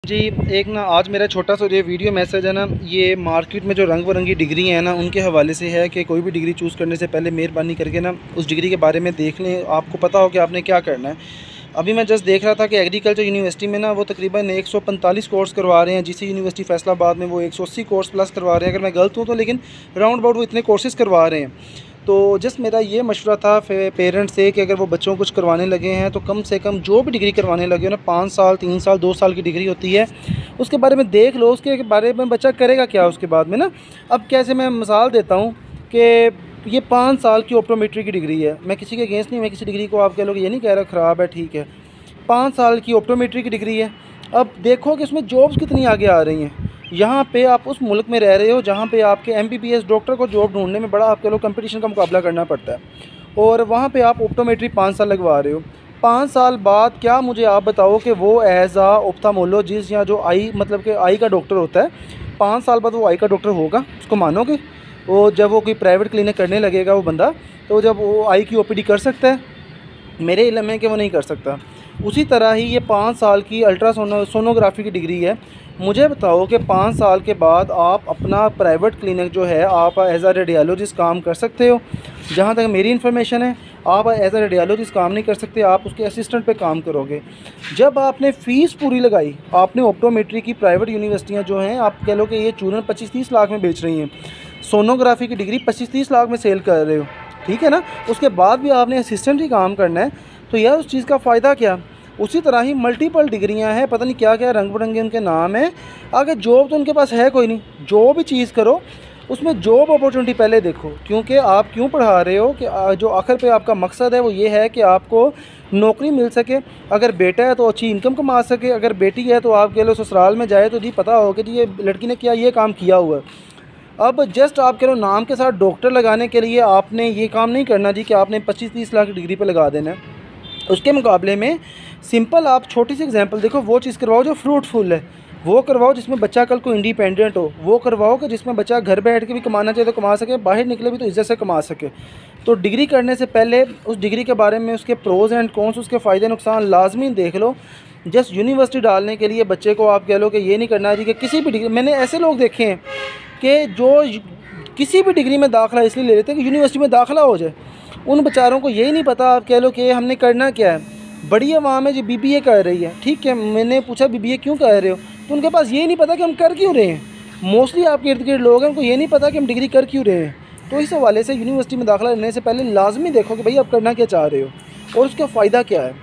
जी, एक ना आज मेरा छोटा सा ये वीडियो मैसेज है ना, ये मार्केट में जो रंग बिरंगी डिग्री हैं ना, उनके हवाले से है कि कोई भी डिग्री चूज़ करने से पहले मेहरबानी करके ना उस डिग्री के बारे में देख लें, आपको पता हो कि आपने क्या करना है। अभी मैं जस्ट देख रहा था कि एग्रीकल्चर यूनिवर्सिटी में ना वो तकरीबन 145 कोर्स करवा रहे हैं, जीसी यूनिवर्सिटी फैसलाबाद में वो 180 कोर्स प्लस करवा रहे हैं, अगर मैं गलत हूँ तो, लेकिन राउंड अबाउट वो इतने कोर्सेज़ करवा रहे हैं। तो जस्ट मेरा ये मशवरा था पेरेंट्स से कि अगर वो बच्चों को कुछ करवाने लगे हैं तो कम से कम जो भी डिग्री करवाने लगे हो ना, 5 साल 3 साल 2 साल की डिग्री होती है, उसके बारे में देख लो, उसके बारे में बच्चा करेगा क्या उसके बाद में ना। अब कैसे मैं मिसाल देता हूँ कि ये 5 साल की ऑप्टोमेट्री की डिग्री है, मैं किसी के अगेंस्ट नहीं, मैं किसी डिग्री को आप कह लो ये नहीं कह रहा ख़राब है, ठीक है। 5 साल की ऑप्टोमेट्री की डिग्री है। अब देखो कि उसमें जॉब्स कितनी आगे आ रही हैं। यहाँ पे आप उस मुल्क में रह रहे हो जहाँ पे आपके एमबीबीएस डॉक्टर को जॉब ढूंढने में बड़ा आप कह लो कंपटीशन का मुकाबला करना पड़ता है, और वहाँ पे आप ऑप्टोमेट्री 5 साल लगवा रहे हो। 5 साल बाद क्या मुझे आप बताओ कि वो एज आ ऑप्थामोलॉजिस्ट या जो आई मतलब कि आई का डॉक्टर होता है, 5 साल बाद वो आई का डॉक्टर होगा, उसको मानोगे? वो जब वो कोई प्राइवेट क्लिनिक करने लगेगा वो बंदा, तो जब वो आई की ओपीडी कर सकता है? मेरे इल्म है कि वो नहीं कर सकता। उसी तरह ही ये 5 साल की सोनोग्राफी की डिग्री है। मुझे बताओ कि 5 साल के बाद आप अपना प्राइवेट क्लिनिक जो है, आप एज आ रेडियोलॉजिस्ट काम कर सकते हो? जहाँ तक मेरी इन्फॉर्मेशन है, आप एज आ रेडियोलॉजिस्ट काम नहीं कर सकते, आप उसके असिस्टेंट पे काम करोगे। जब आपने फ़ीस पूरी लगाई, आपने ऑप्टोमेट्री की प्राइवेट यूनिवर्सिटियाँ जो हैं, आप कह लो कि ये चूरन 25-30 लाख में बेच रही हैं, सोनोग्राफी की डिग्री 25-30 लाख में सेल कर रहे हो, ठीक है ना। उसके बाद भी आपने असिस्टेंट ही काम करना है, तो यार उस चीज़ का फ़ायदा क्या? उसी तरह ही मल्टीपल डिग्रियां हैं, पता नहीं क्या क्या रंग बिरंगे उनके नाम हैं, आगे जॉब तो उनके पास है कोई नहीं। जो भी चीज़ करो उसमें जॉब अपॉर्चुनिटी पहले देखो, क्योंकि आप क्यों पढ़ा रहे हो कि जो आखिर पे आपका मकसद है वो ये है कि आपको नौकरी मिल सके। अगर बेटा है तो अच्छी इनकम कमा सके, अगर बेटी है तो आप कह लो ससुराल में जाए तो जी पता हो कि जी ये लड़की ने क्या ये काम किया हुआ है। अब जस्ट आप कह लो नाम के साथ डॉक्टर लगाने के लिए आपने ये काम नहीं करना जी कि आपने 25-30 लाख डिग्री पे लगा देना है। उसके मुकाबले में सिंपल आप छोटी सी एग्जांपल देखो, वो चीज़ करवाओ जो फ्रूटफुल है, वो करवाओ जिसमें बच्चा कल को इंडिपेंडेंट हो, वो करवाओ कि जिसमें बच्चा घर बैठ के भी कमाना चाहे तो कमा सके, बाहर निकले भी तो इज्जत से कमा सके। तो डिग्री करने से पहले उस डिग्री के बारे में, उसके प्रोज़ एंड कॉन्स, उसके फ़ायदे नुकसान लाजमी देख लो। जस्ट यूनिवर्सिटी डालने के लिए बच्चे को आप कह लो कि ये नहीं करना जी कि किसी भी डिग्री, मैंने ऐसे लोग देखे हैं कि जो किसी भी डिग्री में दाखिला इसलिए ले लेते हैं कि यूनिवर्सिटी में दाखिला हो जाए। उन बेचारों को यही नहीं पता आप कह लो कि हमने करना क्या है। बड़ी आवाम है जो बीबीए कर रही है, ठीक है, मैंने पूछा बीबीए क्यों कर रहे हो, तो उनके पास यही नहीं पता कि हम कर क्यों रहे हैं। मोस्टली आपके इर्द गिर्द लोग हैं, उनको ये नहीं पता कि हम डिग्री कर क्यों रहे हैं। तो इस हवाले से यूनिवर्सिटी में दाखिला लेने से पहले लाजमी देखो कि भाई आप करना क्या चाह रहे हो और उसका फ़ायदा क्या है।